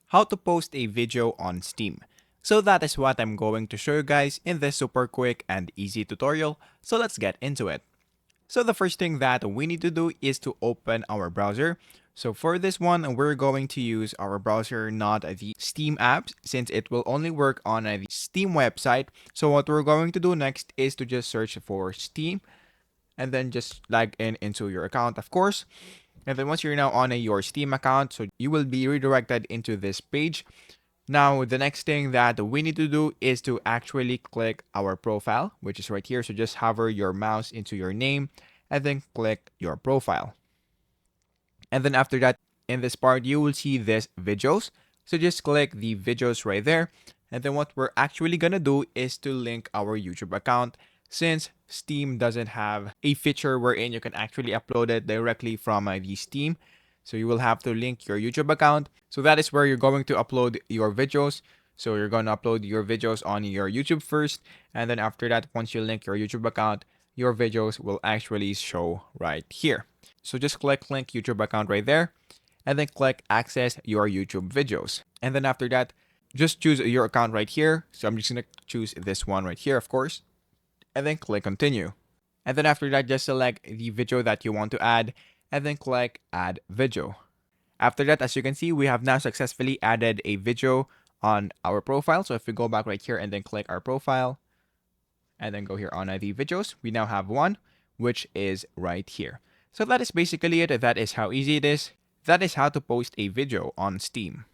how to post a video on Steam. So that is what I'm going to show you guys in this super quick and easy tutorial. So let's get into it. So the first thing that we need to do is to open our browser. So for this one, we're going to use our browser, not the Steam apps, since it will only work on the Steam website. So what we're going to do next is to just search for Steam and then just log in into your account, of course. And then once you're now on your Steam account, so you will be redirected into this page. Now, the next thing that we need to do is to actually click our profile, which is right here. So just hover your mouse into your name and then click your profile. And then after that, in this part, you will see this videos. So just click the videos right there. And then what we're actually gonna do is to link our YouTube account, since Steam doesn't have a feature wherein you can actually upload it directly from the Steam. So you will have to link your YouTube account. So that is where you're going to upload your videos. So you're going to upload your videos on your YouTube first. And then after that, once you link your YouTube account, your videos will actually show right here. So just click link YouTube account right there. And then click access your YouTube videos. And then after that, just choose your account right here. So I'm just going to choose this one right here, of course. And then click continue. And then after that, just select the video that you want to add and then click add video. After that, as you can see, we have now successfully added a video on our profile. So if we go back right here and then click our profile and then go here on the videos, we now have one, which is right here. So that is basically it. That is how easy it is. That is how to post a video on Steam.